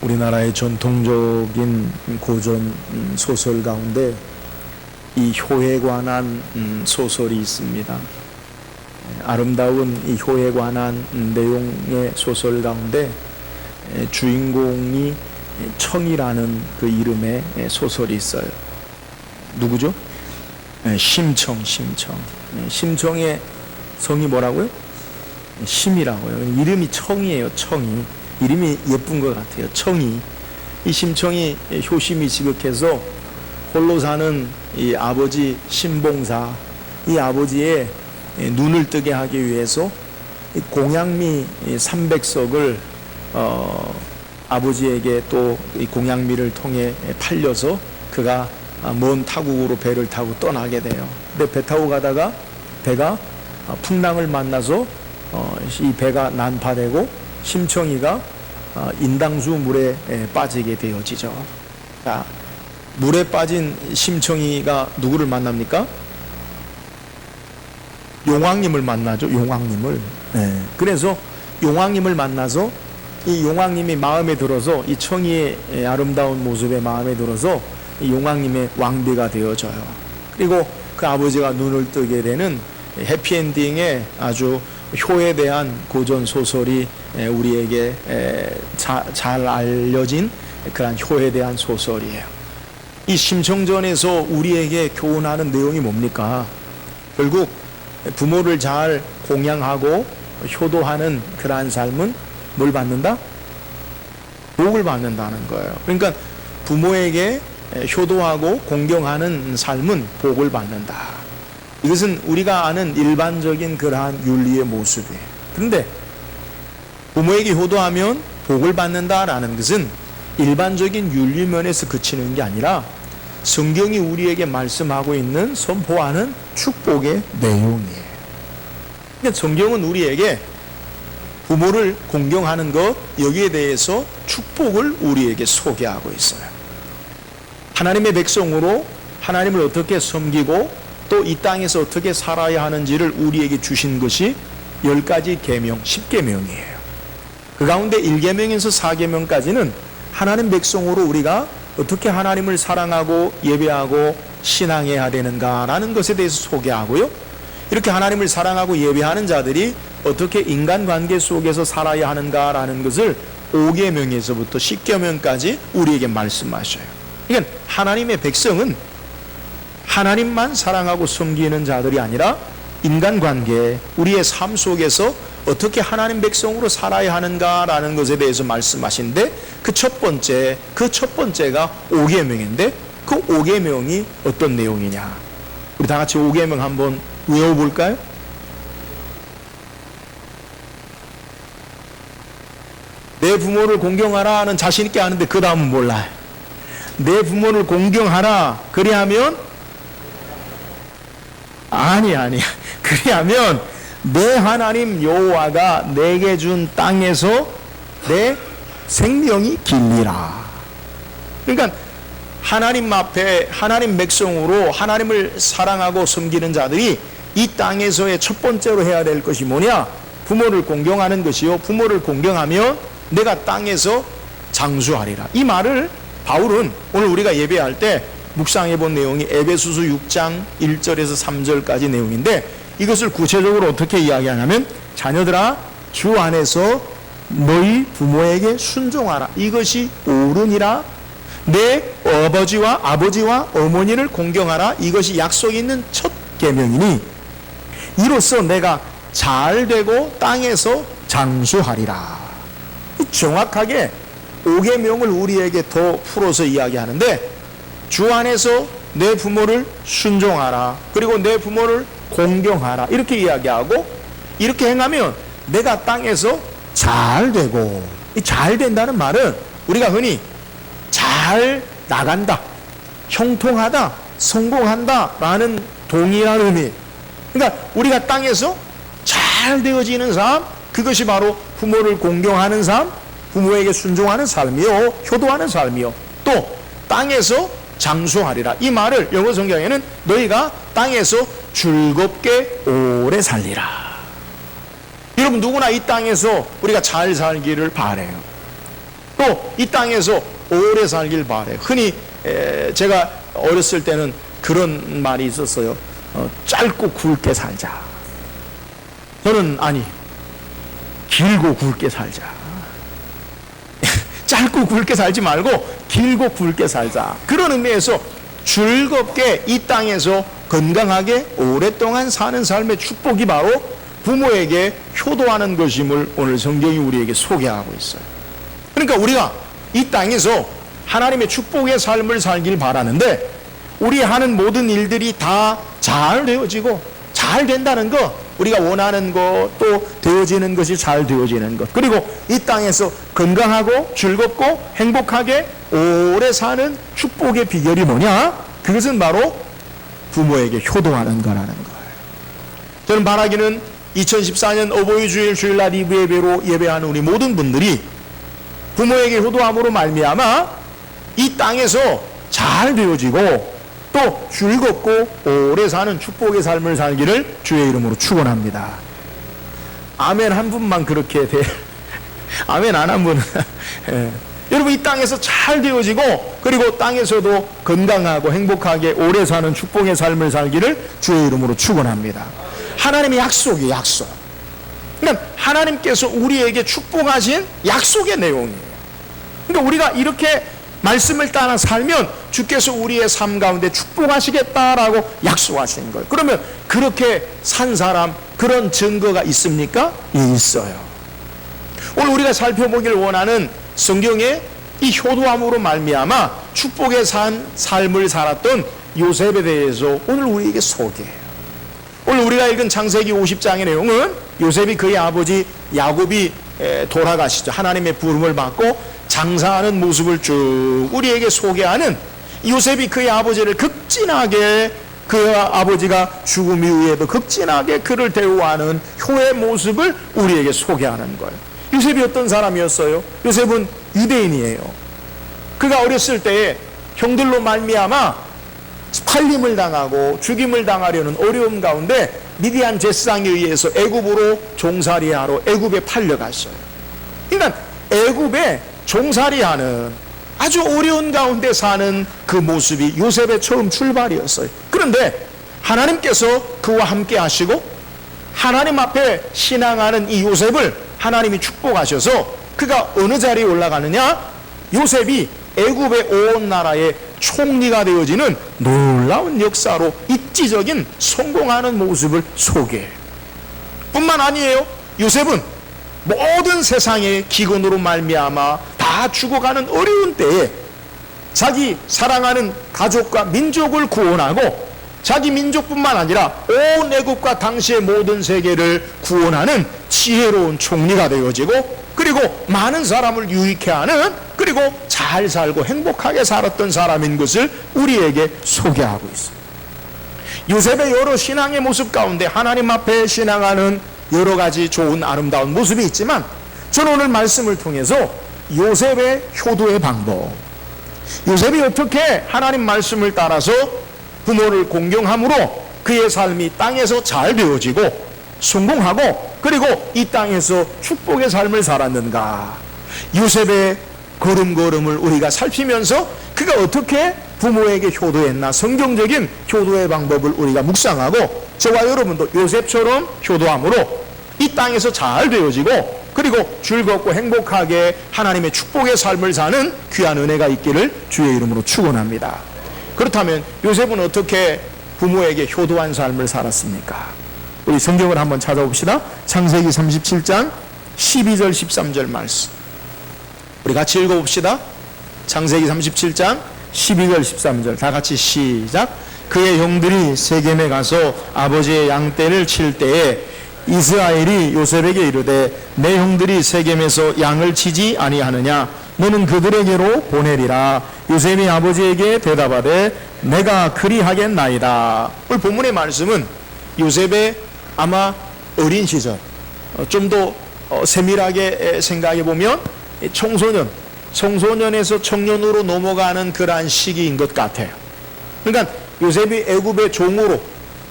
우리나라의 전통적인 고전 소설 가운데 이 효에 관한 소설이 있습니다. 아름다운 이 효에 관한 내용의 소설 가운데 주인공이 청이라는 그 이름의 소설이 있어요. 누구죠? 심청. 심청의 성이 뭐라고요? 심이라고요. 이름이 청이에요. 청이. 이름이 예쁜 것 같아요. 청이. 이 심청이 효심이 지극해서 홀로 사는 이 아버지 신봉사, 이 아버지의 눈을 뜨게 하기 위해서 공양미 300석을 아버지에게 또 이 공양미를 통해 팔려서 그가 먼 타국으로 배를 타고 떠나게 돼요. 근데 배 타고 가다가 배가 풍랑을 만나서 이 배가 난파되고 심청이가 인당수 물에 빠지게 되어지죠. 자, 물에 빠진 심청이가 누구를 만납니까? 용왕님을 만나죠. 용왕님을. 그래서 용왕님을 만나서 이 용왕님이 마음에 들어서 이 청이의 아름다운 모습에 마음에 들어서 이 용왕님의 왕비가 되어져요. 그리고 그 아버지가 눈을 뜨게 되는 해피엔딩의 아주 효에 대한 고전 소설이 우리에게 잘 알려진 그런 효에 대한 소설이에요. 이 심청전에서 우리에게 교훈하는 내용이 뭡니까? 결국 부모를 잘 공양하고 효도하는 그러한 삶은 뭘 받는다? 복을 받는다는 거예요. 그러니까 부모에게 효도하고 공경하는 삶은 복을 받는다. 이것은 우리가 아는 일반적인 그러한 윤리의 모습이에요. 그런데 부모에게 효도하면 복을 받는다라는 것은 일반적인 윤리면에서 그치는 게 아니라 성경이 우리에게 말씀하고 있는 선포하는 축복의 내용이에요. 그러니까 성경은 우리에게 부모를 공경하는 것, 여기에 대해서 축복을 우리에게 소개하고 있어요. 하나님의 백성으로 하나님을 어떻게 섬기고 또 이 땅에서 어떻게 살아야 하는지를 우리에게 주신 것이 10가지 계명, 10계명이에요. 그 가운데 1계명에서 4계명까지는 하나님 백성으로 우리가 어떻게 하나님을 사랑하고 예배하고 신앙해야 되는가라는 것에 대해서 소개하고요. 이렇게 하나님을 사랑하고 예배하는 자들이 어떻게 인간관계 속에서 살아야 하는가라는 것을 5계명에서부터 10계명까지 우리에게 말씀하셔요. 그러니까 하나님의 백성은 하나님만 사랑하고 섬기는 자들이 아니라 인간관계, 우리의 삶 속에서 어떻게 하나님 백성으로 살아야 하는가라는 것에 대해서 말씀하신데 그 첫 번째가 5계명인데 그 5계명이 어떤 내용이냐? 우리 다 같이 5계명 한번 외워볼까요? 내 부모를 공경하라는 자신 있게 하는데 그 다음은 몰라요. 내 부모를 공경하라. 그리하면 아니야. 그리하면 내 하나님 여호와가 내게 준 땅에서 내 생명이 길리라. 그러니까 하나님 앞에 하나님 백성으로 하나님을 사랑하고 섬기는 자들이 이 땅에서의 첫 번째로 해야 될 것이 뭐냐? 부모를 공경하는 것이요. 부모를 공경하면 내가 땅에서 장수하리라. 이 말을 바울은 오늘 우리가 예배할 때 묵상해 본 내용이 에베소서 6장 1절에서 3절까지 내용인데 이것을 구체적으로 어떻게 이야기하냐면 자녀들아 주 안에서 너희 부모에게 순종하라. 이것이 옳으니라. 내 아버지와 어머니를 공경하라. 이것이 약속 있는 첫 계명이니 이로써 내가 잘되고 땅에서 장수하리라. 정확하게 5계명을 우리에게 더 풀어서 이야기하는데 주 안에서 내 부모를 순종하라. 그리고 내 부모를 공경하라. 이렇게 이야기하고 이렇게 행하면 내가 땅에서 잘되고, 이 잘된다는 말은 우리가 흔히 잘 나간다, 형통하다, 성공한다 라는 동일한 의미. 그러니까 우리가 땅에서 잘 되어지는 삶, 그것이 바로 부모를 공경하는 삶, 부모에게 순종하는 삶이요, 효도하는 삶이요, 또 땅에서 장수하리라. 이 말을 영어 성경에는 너희가 땅에서 즐겁게 오래 살리라. 여러분 누구나 이 땅에서 우리가 잘 살기를 바라요. 또 이 땅에서 오래 살길 바래. 흔히 제가 어렸을 때는 그런 말이 있었어요. 짧고 굵게 살자. 저는 아니, 길고 굵게 살자. 짧고 굵게 살지 말고 길고 굵게 살자. 그런 의미에서 즐겁게 이 땅에서 건강하게 오랫동안 사는 삶의 축복이 바로 부모에게 효도하는 것임을 오늘 성경이 우리에게 소개하고 있어요. 그러니까 우리가 이 땅에서 하나님의 축복의 삶을 살길 바라는데, 우리 하는 모든 일들이 다 잘 되어지고 잘 된다는 것, 우리가 원하는 것, 또 되어지는 것이 잘 되어지는 것, 그리고 이 땅에서 건강하고 즐겁고 행복하게 오래 사는 축복의 비결이 뭐냐? 그것은 바로 부모에게 효도하는 거라는 거예요. 저는 바라기는 2014년 어버이 주일 주일날 2부 예배로 예배하는 우리 모든 분들이 부모에게 효도함으로 말미암아 이 땅에서 잘 되어지고 또 즐겁고 오래 사는 축복의 삶을 살기를 주의 이름으로 축원합니다. 아멘 한 분만 그렇게 돼. 아멘 안 한 분은 여러분, 이 땅에서 잘 되어지고 그리고 땅에서도 건강하고 행복하게 오래 사는 축복의 삶을 살기를 주의 이름으로 축원합니다. 하나님의 약속이에요. 약속. 그러니까 하나님께서 우리에게 축복하신 약속의 내용이에요. 그러니까 우리가 이렇게 말씀을 따라 살면 주께서 우리의 삶 가운데 축복하시겠다라고 약속하신 거예요. 그러면 그렇게 산 사람, 그런 증거가 있습니까? 예, 있어요. 오늘 우리가 살펴보길 원하는 성경의 이 효도함으로 말미암아 축복의 삶을 살았던 요셉에 대해서 오늘 우리에게 소개해요. 오늘 우리가 읽은 창세기 50장의 내용은 요셉이 그의 아버지 야곱이 돌아가시죠. 하나님의 부름을 받고 장사하는 모습을 쭉 우리에게 소개하는, 요셉이 그의 아버지를 극진하게, 그 아버지가 죽음 이후에도 극진하게 그를 대우하는 효의 모습을 우리에게 소개하는 거예요. 요셉이 어떤 사람이었어요? 요셉은 유대인이에요. 그가 어렸을 때에 형들로 말미암아 팔림을 당하고 죽임을 당하려는 어려움 가운데 미디안 제사장에 의해서 애굽으로 종살이하러 애굽에 팔려갔어요. 그러니까 애굽에 종살이하는 아주 어려운 가운데 사는 그 모습이 요셉의 처음 출발이었어요. 그런데 하나님께서 그와 함께 하시고 하나님 앞에 신앙하는 이 요셉을 하나님이 축복하셔서 그가 어느 자리에 올라가느냐? 요셉이 애굽의 온 나라의 총리가 되어지는 놀라운 역사로 입지적인 성공하는 모습을 소개해요. 뿐만 아니에요. 요셉은 모든 세상의 기근으로 말미암아 다 죽어가는 어려운 때에 자기 사랑하는 가족과 민족을 구원하고 자기 민족뿐만 아니라 온 애국과 당시의 모든 세계를 구원하는 지혜로운 총리가 되어지고, 그리고 많은 사람을 유익해 하는, 그리고 잘 살고 행복하게 살았던 사람인 것을 우리에게 소개하고 있습니다. 요셉의 여러 신앙의 모습 가운데 하나님 앞에 신앙하는 여러 가지 좋은 아름다운 모습이 있지만, 저는 오늘 말씀을 통해서 요셉의 효도의 방법, 요셉이 어떻게 하나님 말씀을 따라서 부모를 공경함으로 그의 삶이 땅에서 잘 되어지고 성공하고 그리고 이 땅에서 축복의 삶을 살았는가, 요셉의 걸음걸음을 우리가 살피면서 그가 어떻게 부모에게 효도했나, 성경적인 효도의 방법을 우리가 묵상하고 저와 여러분도 요셉처럼 효도함으로 이 땅에서 잘 되어지고 그리고 즐겁고 행복하게 하나님의 축복의 삶을 사는 귀한 은혜가 있기를 주의 이름으로 축원합니다. 그렇다면 요셉은 어떻게 부모에게 효도한 삶을 살았습니까? 우리 성경을 한번 찾아봅시다. 창세기 37장 12절 13절 말씀 우리 같이 읽어봅시다. 창세기 37장 12절 13절 다 같이 시작. 그의 형들이 세겜에 가서 아버지의 양떼를 칠 때에 이스라엘이 요셉에게 이르되 내 형들이 세겜에서 양을 치지 아니하느냐, 너는 그들에게로 보내리라. 요셉이 아버지에게 대답하되 내가 그리하겠나이다. 오늘 본문의 말씀은 요셉의 아마 어린 시절, 좀 더 세밀하게 생각해 보면 청소년에서 청년으로 넘어가는 그러한 시기인 것 같아요. 그러니까 요셉이 애굽의 종으로,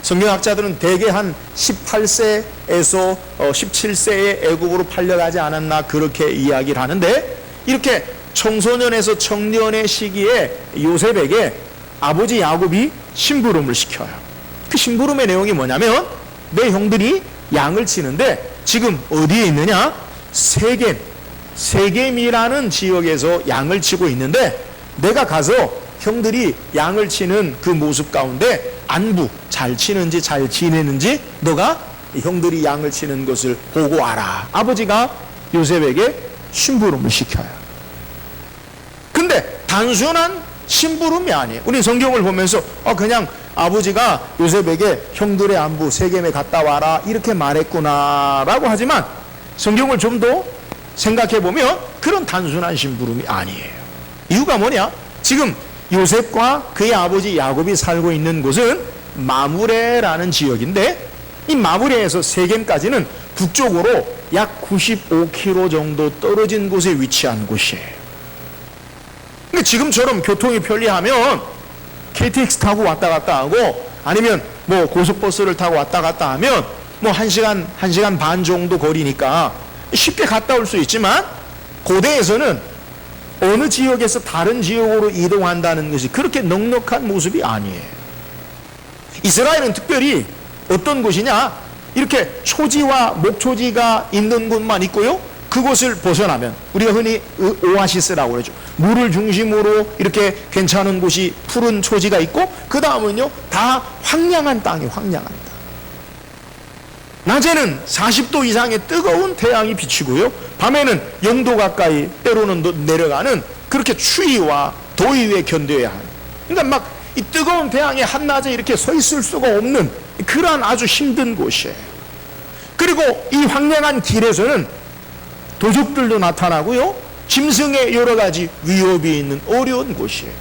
성경학자들은 대개 한 18세에서 17세에 애굽으로 팔려가지 않았나 그렇게 이야기를 하는데, 이렇게 청소년에서 청년의 시기에 요셉에게 아버지 야곱이 심부름을 시켜요. 그 심부름의 내용이 뭐냐면 내 형들이 양을 치는데 지금 어디에 있느냐? 세겜이라는 지역에서 양을 치고 있는데 내가 가서 형들이 양을 치는 그 모습 가운데 안부 잘 치는지 잘 지내는지 너가 형들이 양을 치는 것을 보고 와라. 아버지가 요셉에게 심부름을 시켜요. 근데 단순한 심부름이 아니에요. 우리 성경을 보면서 그냥 아버지가 요셉에게 형들의 안부 세겜에 갔다 와라 이렇게 말했구나라고 하지만 성경을 좀 더 생각해 보면 그런 단순한 심부름이 아니에요. 이유가 뭐냐? 지금 요셉과 그의 아버지 야곱이 살고 있는 곳은 마므레라는 지역인데 이 마므레에서 세겜까지는 북쪽으로 약 95km 정도 떨어진 곳에 위치한 곳이에요. 그러니까 지금처럼 교통이 편리하면 KTX 타고 왔다 갔다 하고 아니면 뭐 고속버스를 타고 왔다 갔다 하면 뭐 1시간 반 정도 거리니까 쉽게 갔다 올 수 있지만 고대에서는 어느 지역에서 다른 지역으로 이동한다는 것이 그렇게 넉넉한 모습이 아니에요. 이스라엘은 특별히 어떤 곳이냐? 이렇게 초지와 목초지가 있는 곳만 있고요. 그곳을 벗어나면 우리가 흔히 오아시스라고 그러죠. 물을 중심으로 이렇게 괜찮은 곳이 푸른 초지가 있고 그 다음은요 다 황량한 땅이 황량한 땅. 낮에는 40도 이상의 뜨거운 태양이 비치고요. 밤에는 0도 가까이 때로는 내려가는 그렇게 추위와 더위에 견뎌야 하는. 그러니까 막 이 뜨거운 태양에 한낮에 이렇게 서 있을 수가 없는 그러한 아주 힘든 곳이에요. 그리고 이 황량한 길에서는 도적들도 나타나고요. 짐승의 여러 가지 위협이 있는 어려운 곳이에요.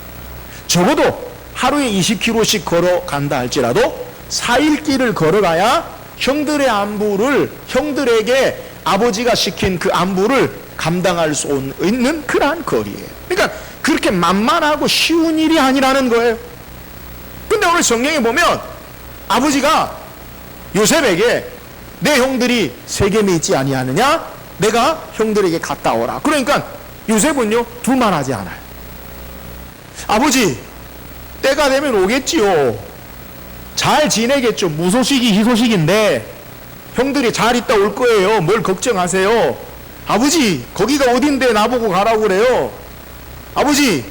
적어도 하루에 20km씩 걸어간다 할지라도 4일 길을 걸어가야 형들에게 아버지가 시킨 그 안부를 감당할 수 있는 그러한 거리예요. 그러니까 그렇게 만만하고 쉬운 일이 아니라는 거예요. 근데 오늘 성경에 보면 아버지가 요셉에게 내 형들이 세겜에 있지 아니하느냐? 내가 형들에게 갔다 오라. 그러니까 요셉은요 둘만하지 않아요. 아버지 때가 되면 오겠지요. 잘 지내겠죠. 무소식이 희소식인데 형들이 잘 있다 올 거예요. 뭘 걱정하세요. 아버지 거기가 어딘데 나보고 가라고 그래요. 아버지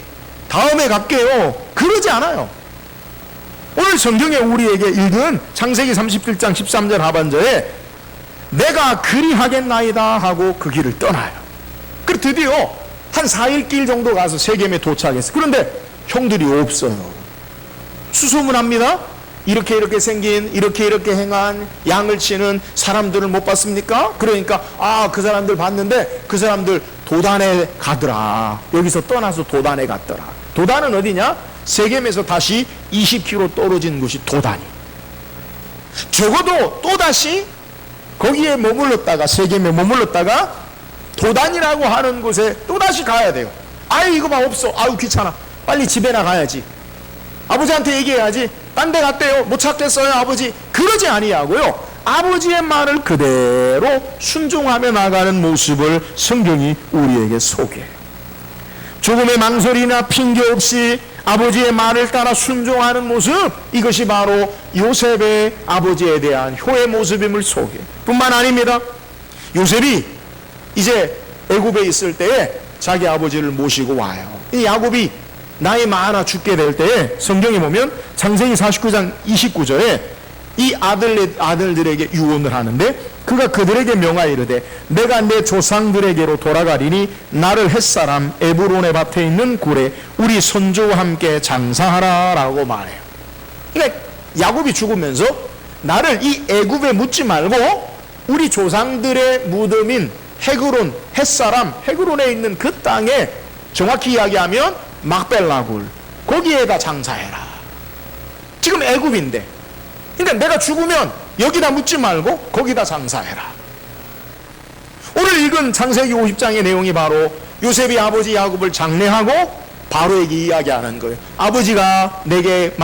다음에 갈게요. 그러지 않아요. 오늘 성경에 우리에게 읽은 창세기 37장 13절 하반절에 내가 그리하겠나이다 하고 그 길을 떠나요. 그리고 드디어 한 4일 길 정도 가서 세겜에 도착했어요. 그런데 형들이 없어요. 수소문합니다. 이렇게 생긴 이렇게 행한 양을 치는 사람들을 못 봤습니까? 그러니까 그 사람들 봤는데 그 사람들 도단에 가더라. 여기서 떠나서 도단에 갔더라. 도단은 어디냐? 세겜에서 다시 20km 떨어진 곳이 도단이. 적어도 또다시 거기에 머물렀다가 세겜에 머물렀다가 도단이라고 하는 곳에 또다시 가야 돼요. 이거 봐 없어. 귀찮아. 빨리 집에나 가야지. 아버지한테 얘기해야지. 딴 데 갔대요. 못 찾겠어요 아버지. 그러지 아니하고요. 아버지의 말을 그대로 순종하며 나가는 모습을 성경이 우리에게 소개해요. 조금의 망설이나 핑계 없이 아버지의 말을 따라 순종하는 모습, 이것이 바로 요셉의 아버지에 대한 효의 모습임을 소개해요. 뿐만 아닙니다. 요셉이 이제 애굽에 있을 때에 자기 아버지를 모시고 와요. 이 야곱이 나이 많아 죽게 될 때에 성경에 보면 창세기 49장 29절에 이 아들들에게 유언을 하는데 그가 그들에게 명하이르되 내가 내 조상들에게로 돌아가리니 나를 햇사람 에브론의 밭에 있는 굴에 우리 손주와 함께 장사하라 라고 말해요. 그러니까 야곱이 죽으면서 나를 이 애굽에 묻지 말고 우리 조상들의 무덤인 헤그론, 햇사람 헤그론에 있는 그 땅에 정확히 이야기하면 막벨라굴 거기에다 장사해라. 지금 애굽인데 그러니까 내가 죽으면 여기다 묻지 말고 거기다 장사해라. 오늘 읽은 창세기 50장의 내용이 바로 요셉이 아버지 야곱을 장례하고 바로에게 이야기하는 거예요. 아버지가 내게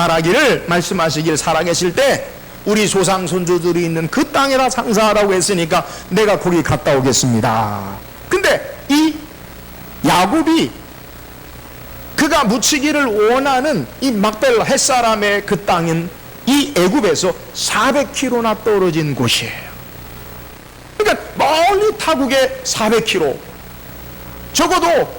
말씀하시길 살아계실 때 우리 조상 손주들이 있는 그 땅에다 장사하라고 했으니까 내가 거기 갔다 오겠습니다. 근데 이 야곱이 그가 묻히기를 원하는 이 막벨라 햇사람의 그 땅은 이 애굽에서 400km나 떨어진 곳이에요. 그러니까 멀리 타국에 400km, 적어도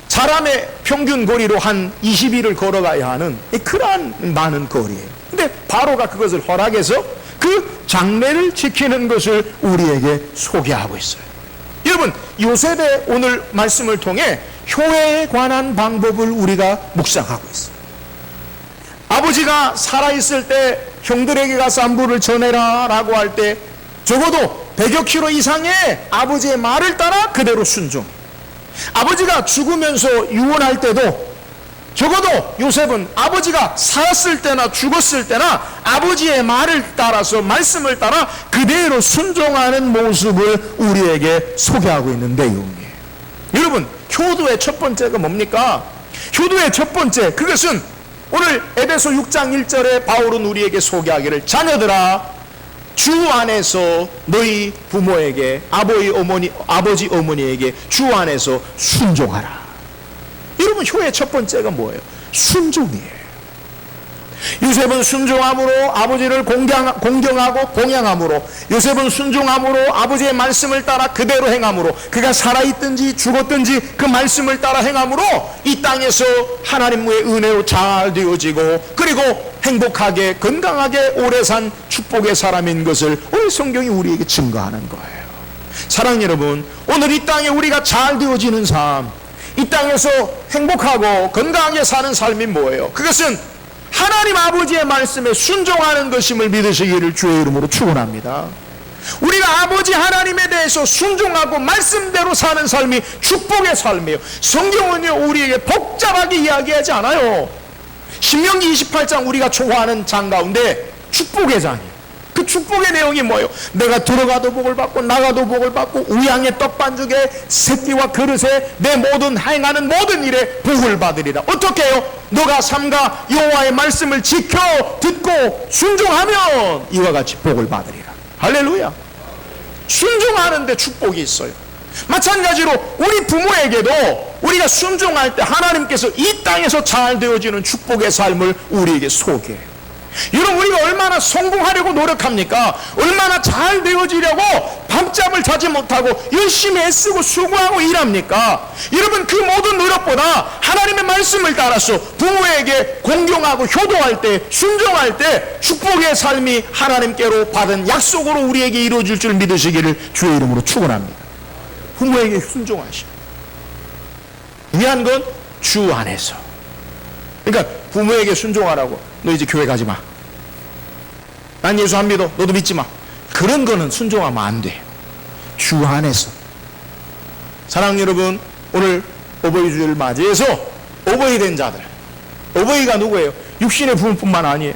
사람의 평균 거리로 한 20일을 걸어가야 하는 그러한 많은 거리예요. 근데 바로가 그것을 허락해서 그 장례를 지키는 것을 우리에게 소개하고 있어요. 여러분, 요셉의 오늘 말씀을 통해 효혜에 관한 방법을 우리가 묵상하고 있어요. 아버지가 살아있을 때 형들에게 가서 안부를 전해라 라고 할 때 적어도 100여 킬로 이상의 아버지의 말을 따라 그대로 순종. 아버지가 죽으면서 유언할 때도 적어도 요셉은 아버지가 살았을 때나 죽었을 때나 아버지의 말을 따라서 말씀을 따라 그대로 순종하는 모습을 우리에게 소개하고 있는 내용이에요. 여러분, 효도의 첫 번째가 뭡니까? 효도의 첫 번째, 그것은 오늘 에베소 6장 1절에 바울은 우리에게 소개하기를, 자녀들아 주 안에서 너희 부모에게, 아버지 어머니에게 주 안에서 순종하라. 여러분, 효의 첫 번째가 뭐예요? 순종이에요. 요셉은 순종함으로 아버지를 공경하고 공양함으로, 요셉은 순종함으로 아버지의 말씀을 따라 그대로 행함으로, 그가 살아있든지 죽었든지 그 말씀을 따라 행함으로 이 땅에서 하나님의 은혜로 잘 되어지고, 그리고 행복하게 건강하게 오래 산 축복의 사람인 것을 오늘 성경이 우리에게 증거하는 거예요. 사랑하는 여러분, 오늘 이 땅에 우리가 잘 되어지는 삶, 이 땅에서 행복하고 건강하게 사는 삶이 뭐예요? 그것은 하나님 아버지의 말씀에 순종하는 것임을 믿으시기를 주의 이름으로 축원합니다. 우리가 아버지 하나님에 대해서 순종하고 말씀대로 사는 삶이 축복의 삶이에요. 성경은요, 우리에게 복잡하게 이야기하지 않아요. 신명기 28장 우리가 좋아하는 장 가운데 축복의 장이에요. 그 축복의 내용이 뭐예요? 내가 들어가도 복을 받고 나가도 복을 받고 우양의 떡반죽에 새끼와 그릇에 내 모든 행하는 모든 일에 복을 받으리라. 어떻게 해요? 너가 삼가 여호와의 말씀을 지켜 듣고 순종하면 이와 같이 복을 받으리라. 할렐루야. 순종하는데 축복이 있어요. 마찬가지로 우리 부모에게도 우리가 순종할 때 하나님께서 이 땅에서 잘 되어지는 축복의 삶을 우리에게 소개해요. 여러분, 우리가 얼마나 성공하려고 노력합니까? 얼마나 잘 되어지려고 밤잠을 자지 못하고 열심히 애쓰고 수고하고 일합니까? 여러분, 그 모든 노력보다 하나님의 말씀을 따라서 부모에게 공경하고 효도할 때, 순종할 때 축복의 삶이 하나님께로 받은 약속으로 우리에게 이루어질 줄 믿으시기를 주의 이름으로 축원합니다. 부모에게 순종하시고, 위한 건 주 안에서. 그러니까 부모에게 순종하라고, 너 이제 교회 가지 마, 난 예수 안 믿어, 너도 믿지 마, 그런 거는 순종하면 안 돼. 주 안에서. 사랑하는 여러분, 오늘 어버이 주일을 맞이해서 어버이 된 자들, 어버이가 누구예요? 육신의 부모뿐만 아니에요.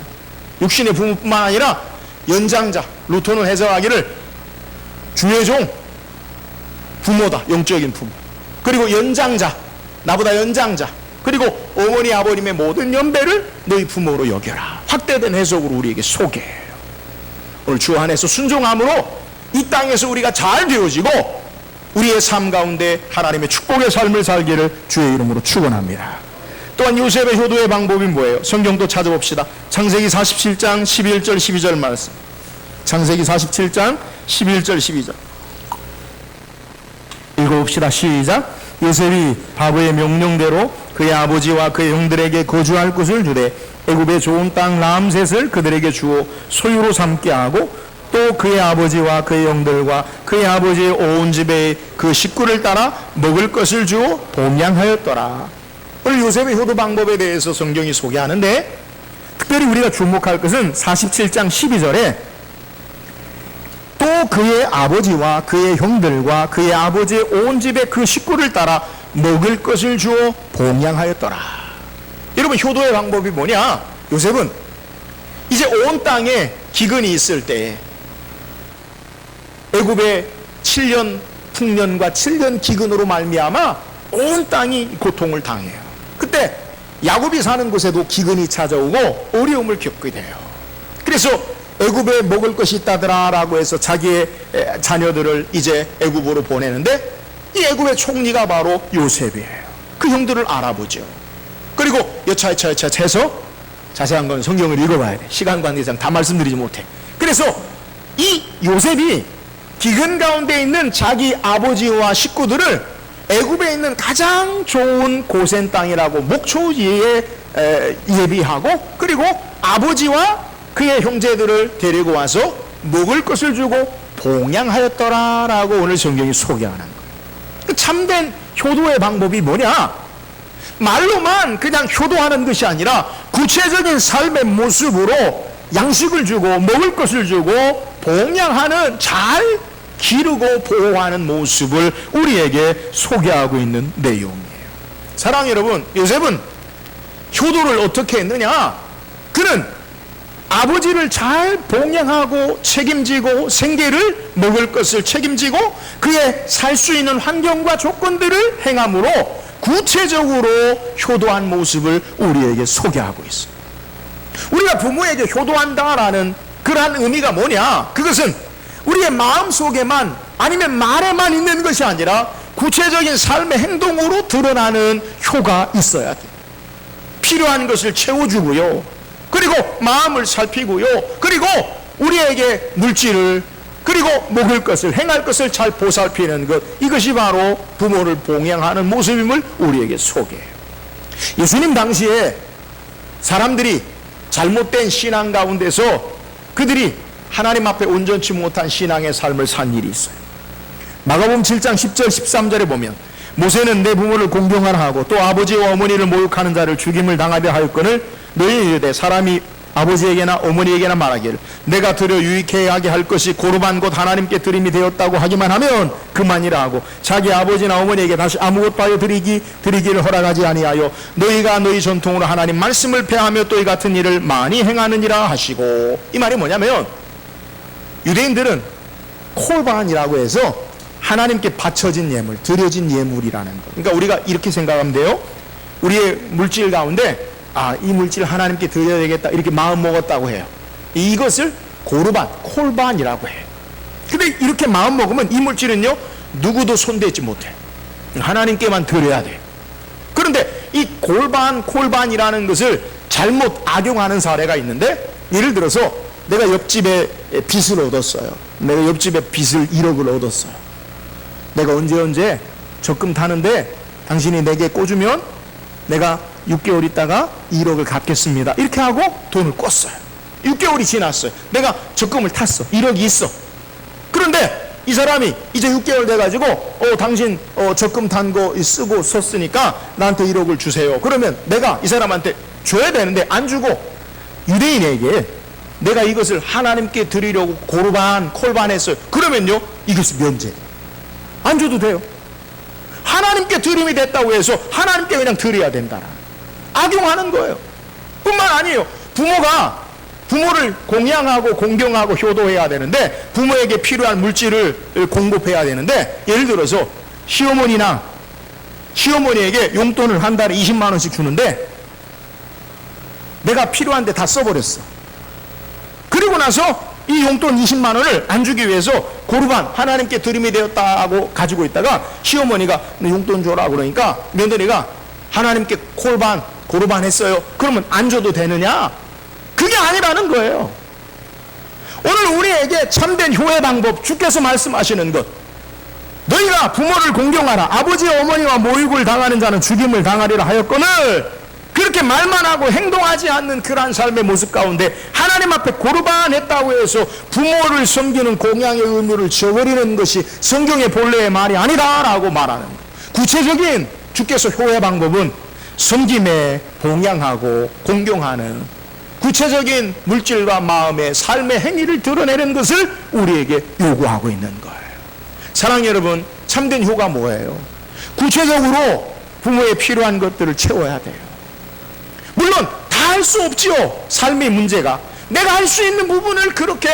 육신의 부모뿐만 아니라 연장자, 루터는 해석하기를 주의 종, 부모다, 영적인 부모. 그리고 연장자, 나보다 연장자, 그리고 어머니 아버님의 모든 연배를 너희 부모로 여겨라. 확대된 해석으로 우리에게 소개해요. 오늘 주 안에서 순종함으로 이 땅에서 우리가 잘 되어지고 우리의 삶 가운데 하나님의 축복의 삶을 살기를 주의 이름으로 축원합니다. 또한 요셉의 효도의 방법이 뭐예요? 성경도 찾아봅시다. 창세기 47장 11절 12절 말씀. 창세기 47장 11절 12절 읽어봅시다. 시작. 요셉이 바로의 명령대로 그의 아버지와 그의 형들에게 거주할 곳을 주되 애굽의 좋은 땅 람셋을 그들에게 주어 소유로 삼게 하고, 또 그의 아버지와 그의 형들과 그의 아버지의 온 집에 그 식구를 따라 먹을 것을 주어 봉양하였더라. 오늘 요셉의 효도 방법에 대해서 성경이 소개하는데, 특별히 우리가 주목할 것은 47장 12절에 또 그의 아버지와 그의 형들과 그의 아버지의 온 집에 그 식구를 따라 먹을 것을 주어 봉양하였더라. 여러분, 효도의 방법이 뭐냐? 요셉은 이제 온 땅에 기근이 있을 때, 애굽의 7년 풍년과 7년 기근으로 말미암아 온 땅이 고통을 당해요. 그때 야곱이 사는 곳에도 기근이 찾아오고 어려움을 겪게 돼요. 그래서 애굽에 먹을 것이 있다더라 라고 해서 자기의 자녀들을 이제 애굽으로 보내는데, 이 애굽의 총리가 바로 요셉이에요. 그 형들을 알아보죠. 그리고 여차여차 해서 자세한 건 성경을 읽어봐야 돼. 시간 관계상 다 말씀드리지 못해. 그래서 이 요셉이 기근 가운데 있는 자기 아버지와 식구들을 애굽에 있는 가장 좋은 고센 땅이라고 목초지에 예비하고, 그리고 아버지와 그의 형제들을 데리고 와서 먹을 것을 주고 봉양하였더라라고 오늘 성경이 소개하는 거예요. 그 참된 효도의 방법이 뭐냐? 말로만 그냥 효도하는 것이 아니라 구체적인 삶의 모습으로 양식을 주고 먹을 것을 주고 봉양하는, 잘 기르고 보호하는 모습을 우리에게 소개하고 있는 내용이에요. 사랑하는 여러분, 요셉은 효도를 어떻게 했느냐? 그는 아버지를 잘 봉양하고 책임지고 생계를, 먹을 것을 책임지고 그의 살 수 있는 환경과 조건들을 행함으로 구체적으로 효도한 모습을 우리에게 소개하고 있습니다. 우리가 부모에게 효도한다라는 그러한 의미가 뭐냐? 그것은 우리의 마음속에만 아니면 말에만 있는 것이 아니라 구체적인 삶의 행동으로 드러나는 효가 있어야 돼요. 필요한 것을 채워주고요, 그리고 마음을 살피고요, 그리고 우리에게 물질을, 그리고 먹을 것을, 행할 것을 잘 보살피는 것, 이것이 바로 부모를 봉양하는 모습임을 우리에게 소개해요. 예수님 당시에 사람들이 잘못된 신앙 가운데서 그들이 하나님 앞에 온전치 못한 신앙의 삶을 산 일이 있어요. 마가복음 7장 10절 13절에 보면 모세는 내 부모를 공경하라 하고 또 아버지와 어머니를 모욕하는 자를 죽임을 당하려 하였거늘 너희는 이르되 사람이 아버지에게나 어머니에게나 말하기를 내가 드려 유익해 하게 할 것이 고르반 곧 하나님께 드림이 되었다고 하기만 하면 그만이라 하고 자기 아버지나 어머니에게 다시 아무것도 하여 드리기를 허락하지 아니하여 너희가 너희 전통으로 하나님 말씀을 폐하며 또 이 같은 일을 많이 행하느니라 하시고. 이 말이 뭐냐면 유대인들은 콜반이라고 해서 하나님께 바쳐진 예물, 드려진 예물이라는 것. 그러니까 우리가 이렇게 생각하면 돼요. 우리의 물질 가운데 이 물질 하나님께 드려야 되겠다 이렇게 마음 먹었다고 해요. 이것을 고르반, 콜반이라고 해요. 근데 이렇게 마음 먹으면 이 물질은요 누구도 손대지 못해. 하나님께만 드려야 돼. 그런데 이 골반, 콜반이라는 것을 잘못 악용하는 사례가 있는데, 예를 들어서 내가 옆집에 빚을 얻었어요. 내가 옆집에 빚을 1억을 얻었어요. 내가 언제 적금 타는데 당신이 내게 꽂으면 내가 6개월 있다가 1억을 갚겠습니다. 이렇게 하고 돈을 꿨어요. 6개월이 지났어요. 내가 적금을 탔어. 1억이 있어. 그런데 이 사람이 이제 6개월 돼가지고 당신 적금 탄 거 쓰고 썼으니까 나한테 1억을 주세요. 그러면 내가 이 사람한테 줘야 되는데 안 주고 유대인에게 내가 이것을 하나님께 드리려고 고르반, 콜반 했어요. 그러면요 이것이 면제. 안 줘도 돼요. 하나님께 드림이 됐다고 해서 하나님께 그냥 드려야 된다. 악용하는 거예요. 뿐만 아니에요. 부모가 부모를 공양하고 공경하고 효도해야 되는데 부모에게 필요한 물질을 공급해야 되는데, 예를 들어서 시어머니에게 용돈을 한 달에 20만 원씩 주는데 내가 필요한데 다 써버렸어. 그리고 나서 이 용돈 20만 원을 안 주기 위해서 고르반, 하나님께 드림이 되었다고 가지고 있다가 시어머니가 용돈 줘라 그러니까 며느리가 하나님께 콜반, 고르반 했어요. 그러면 안 줘도 되느냐? 그게 아니라는 거예요. 오늘 우리에게 참된 효의 방법, 주께서 말씀하시는 것, 너희가 부모를 공경하라. 아버지와 어머니와 모욕을 당하는 자는 죽임을 당하리라 하였거늘, 그렇게 말만 하고 행동하지 않는 그러한 삶의 모습 가운데 하나님 앞에 고르반 했다고 해서 부모를 섬기는 공양의 의무를 저버리는 것이 성경의 본래의 말이 아니다라고 말하는 거예요. 구체적인 주께서 효의 방법은 섬김에 봉양하고 공경하는 구체적인 물질과 마음의 삶의 행위를 드러내는 것을 우리에게 요구하고 있는 거예요. 사랑하는 여러분, 참된 효가 뭐예요? 구체적으로 부모의 필요한 것들을 채워야 돼요. 물론 다 할 수 없지요. 삶의 문제가. 내가 할 수 있는 부분을 그렇게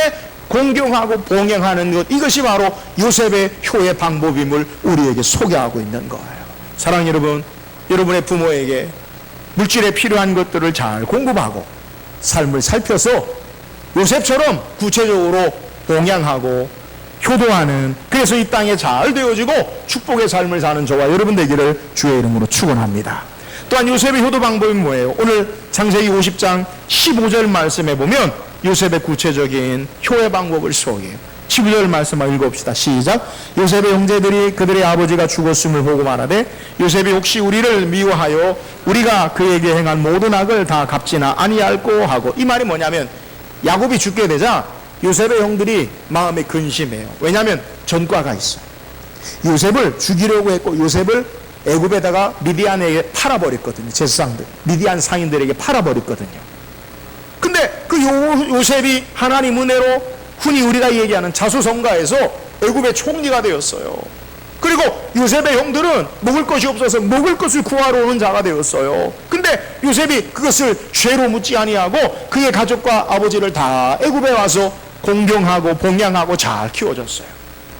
공경하고 봉양하는 것, 이것이 바로 요셉의 효의 방법임을 우리에게 소개하고 있는 거예요. 사랑하는 여러분, 여러분의 부모에게 물질에 필요한 것들을 잘 공급하고 삶을 살펴서 요셉처럼 구체적으로 봉양하고 효도하는, 그래서 이 땅에 잘 되어지고 축복의 삶을 사는 저와 여러분 되기를 주의 이름으로 축원합니다. 또한 요셉의 효도 방법이 뭐예요? 오늘 창세기 50장 15절 말씀에 보면 요셉의 구체적인 효의 방법을 소개해요. 15절 말씀 한번 읽어봅시다. 시작. 요셉의 형제들이 그들의 아버지가 죽었음을 보고 말하되 요셉이 혹시 우리를 미워하여 우리가 그에게 행한 모든 악을 다 갚지나 아니할꼬 하고, 이 말이 뭐냐면 야곱이 죽게 되자 요셉의 형들이 마음에 근심해요. 왜냐하면 전과가 있어요. 요셉을 죽이려고 했고 요셉을 애굽에다가 미디안에게 팔아버렸거든요. 제사장들, 미디안 상인들에게 팔아버렸거든요. 근데 그 요셉이 하나님 은혜로 흔히 우리가 얘기하는 자수성가에서 애굽의 총리가 되었어요. 그리고 요셉의 형들은 먹을 것이 없어서 먹을 것을 구하러 오는 자가 되었어요. 근데 요셉이 그것을 죄로 묻지 아니하고 그의 가족과 아버지를 다 애굽에 와서 공경하고 봉양하고 잘 키워줬어요.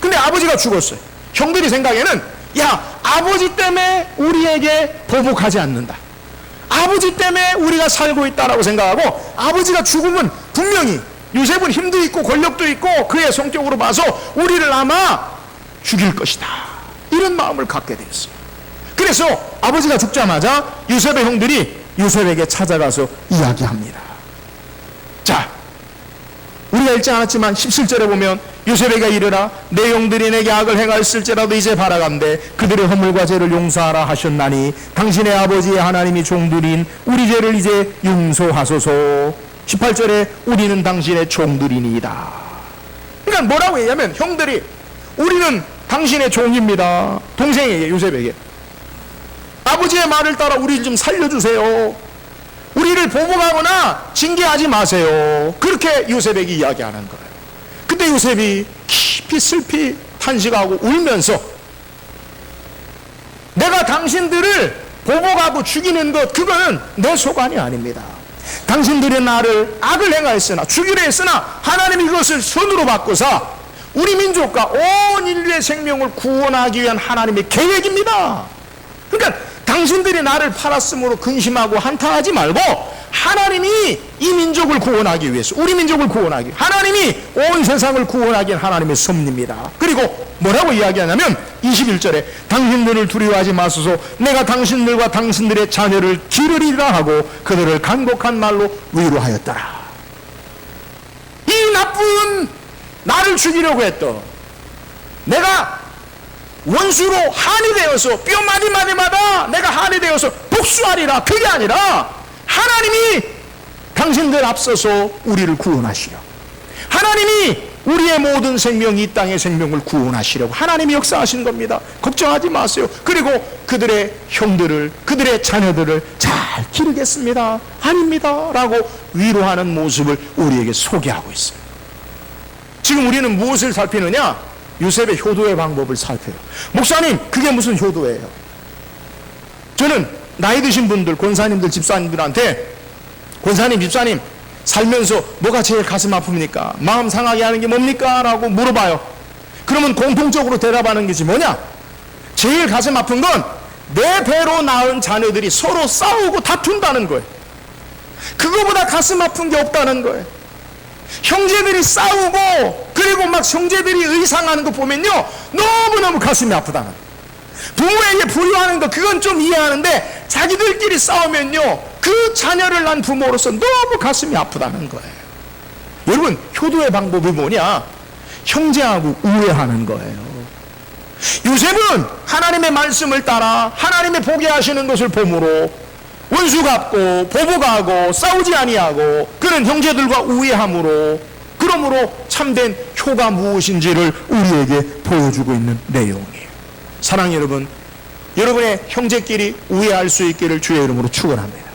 근데 아버지가 죽었어요. 형들이 생각에는 야, 아버지 때문에 우리에게 보복하지 않는다, 아버지 때문에 우리가 살고 있다라고 생각하고, 아버지가 죽으면 분명히 요셉은 힘도 있고 권력도 있고 그의 성격으로 봐서 우리를 아마 죽일 것이다, 이런 마음을 갖게 되었어요. 그래서 아버지가 죽자마자 요셉의 형들이 요셉에게 찾아가서 이야기합니다. 자, 우리가 읽지 않았지만 17절에 보면 요셉에게 이르라 내 형들이 내게 악을 행하였을지라도 이제 바라간대 그들의 허물과 죄를 용서하라 하셨나니 당신의 아버지의 하나님이 종들인 우리 죄를 이제 용서하소서. 18절에 우리는 당신의 종들이니이다. 그러니까 뭐라고 얘기하면 형들이 우리는 당신의 종입니다. 동생에게, 요셉에게 아버지의 말을 따라 우리 좀 살려주세요, 우리를 보복하거나 징계하지 마세요, 그렇게 요셉에게 이야기하는 거예요. 그때 요셉이 깊이 슬피 탄식하고 울면서 내가 당신들을 보복하고 죽이는 것, 그거는 내 소관이 아닙니다. 당신들이 나를 악을 행하였으나 죽이려 했으나 하나님이 그것을 선으로 바꾸사 우리 민족과 온 인류의 생명을 구원하기 위한 하나님의 계획입니다. 그러니까 당신들이 나를 팔았으므로 근심하고 한탄하지 말고 하나님이 이 민족을 구원하기 위해서, 우리 민족을 구원하기, 하나님이 온 세상을 구원하기 위한 하나님의 섭리입니다. 그리고 뭐라고 이야기하냐면 21절에 당신들을 두려워하지 마소서 내가 당신들과 당신들의 자녀를 기르리라 하고 그들을 간곡한 말로 위로하였더라. 이 나쁜 나를 죽이려고 했던 내가 원수로 한이 되어서 뼈 마디마디마다 내가 한이 되어서 복수하리라, 그게 아니라 하나님이 당신들 앞서서 우리를 구원하시려, 하나님이 우리의 모든 생명, 이 땅의 생명을 구원하시려고 하나님이 역사하신 겁니다. 걱정하지 마세요. 그리고 그들의 형들을, 그들의 자녀들을 잘 기르겠습니다, 아닙니다 라고 위로하는 모습을 우리에게 소개하고 있어요. 지금 우리는 무엇을 살피느냐? 요셉의 효도의 방법을 살펴요. 목사님, 그게 무슨 효도예요? 저는 나이 드신 분들, 권사님들, 집사님들한테 권사님, 집사님 살면서 뭐가 제일 가슴 아픕니까? 마음 상하게 하는 게 뭡니까? 라고 물어봐요. 그러면 공통적으로 대답하는 것이 뭐냐? 제일 가슴 아픈 건 내 배로 낳은 자녀들이 서로 싸우고 다툰다는 거예요. 그거보다 가슴 아픈 게 없다는 거예요. 형제들이 싸우고 그리고 막 형제들이 의상하는 거 보면요 너무너무 가슴이 아프다는 거예요. 부모에게 불효하는 거 그건 좀 이해하는데 자기들끼리 싸우면요 그 자녀를 낳은 부모로서 너무 가슴이 아프다는 거예요. 여러분, 효도의 방법이 뭐냐? 형제하고 우애하는 거예요. 요셉은 하나님의 말씀을 따라 하나님의 보게 하시는 것을 보므로 원수 갚고 보복하고 싸우지 아니하고 그런 형제들과 우애함으로, 그러므로 참된 효가 무엇인지를 우리에게 보여주고 있는 내용이에요. 사랑하는 여러분, 여러분의 형제끼리 우애할 수 있기를 주의 이름으로 축원합니다.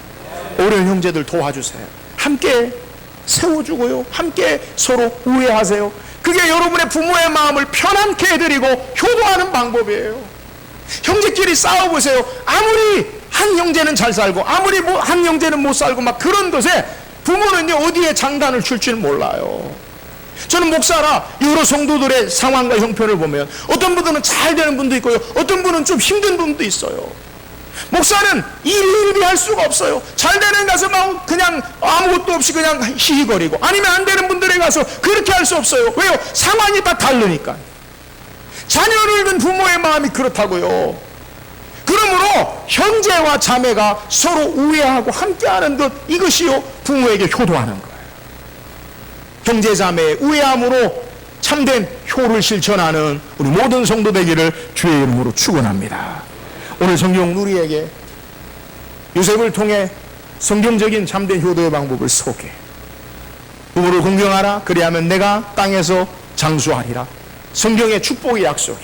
어려운 형제들 도와주세요. 함께 세워주고요, 함께 서로 우애하세요. 그게 여러분의 부모의 마음을 편안케 해드리고 효도하는 방법이에요. 형제끼리 싸워보세요. 아무리 한 형제는 잘 살고 아무리 한 형제는 못 살고 막 그런 것에 부모는요 어디에 장단을 칠지 몰라요. 저는 목사라 여러 성도들의 상황과 형편을 보면 어떤 분들은 잘 되는 분도 있고요, 어떤 분은 좀 힘든 분도 있어요. 목사는 일일비 할 수가 없어요. 잘 되는 가서 막 그냥 아무것도 없이 그냥 히히거리고, 아니면 안 되는 분들에 가서 그렇게 할 수 없어요. 왜요? 상황이 다 다르니까. 자녀를 둔 부모의 마음이 그렇다고요. 그러므로 형제와 자매가 서로 우애하고 함께하는 것, 이것이요 부모에게 효도하는 거예요. 형제 자매의 우애함으로 참된 효를 실천하는 우리 모든 성도 되기를 주의 이름으로 축원합니다. 오늘 성경 우리에게 요셉을 통해 성경적인 참된 효도의 방법을 소개. 부모를 공경하라, 그리하면 내가 땅에서 장수하리라. 성경의 축복의 약속이,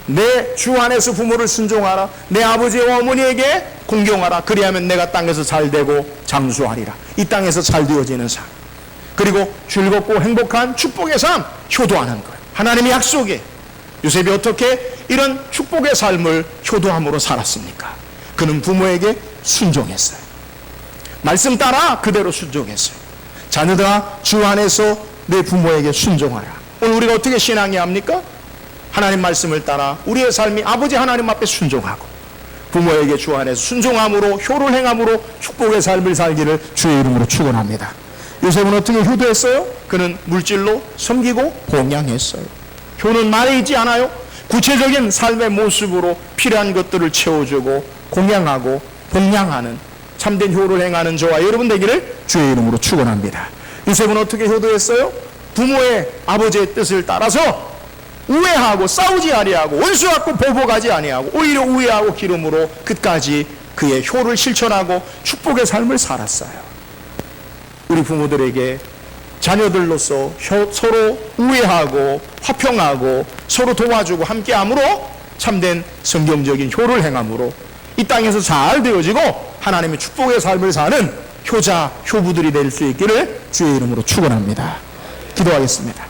내 주 안에서 부모를 순종하라, 내 아버지와 어머니에게 공경하라, 그리하면 내가 땅에서 잘되고 장수하리라. 이 땅에서 잘 되어지는 삶, 그리고 즐겁고 행복한 축복의 삶, 효도하는 거예요. 하나님의 약속에 요셉이 어떻게 이런 축복의 삶을 효도함으로 살았습니까? 그는 부모에게 순종했어요. 말씀 따라 그대로 순종했어요. 자녀들아, 주 안에서 내 부모에게 순종하라. 오늘 우리가 어떻게 신앙해야 합니까? 하나님 말씀을 따라 우리의 삶이 아버지 하나님 앞에 순종하고 부모에게 주 안에서 순종함으로, 효를 행함으로 축복의 삶을 살기를 주의 이름으로 축원합니다. 요셉은 어떻게 효도했어요? 그는 물질로 섬기고 봉양했어요. 효는 말에 있지 않아요? 구체적인 삶의 모습으로 필요한 것들을 채워주고 공양하고 봉양하는 참된 효를 행하는 저와 여러분 되기를 주의 이름으로 축원합니다. 요셉은 어떻게 효도했어요? 부모의, 아버지의 뜻을 따라서 우애하고 싸우지 아니하고 원수 갖고 보복하지 아니하고 오히려 우애하고 기름으로 끝까지 그의 효를 실천하고 축복의 삶을 살았어요. 우리 부모들에게 자녀들로서 서로 우애하고 화평하고 서로 도와주고 함께함으로 참된 성경적인 효를 행함으로 이 땅에서 잘 되어지고 하나님의 축복의 삶을 사는 효자, 효부들이 될 수 있기를 주의 이름으로 축원합니다. 기도하겠습니다.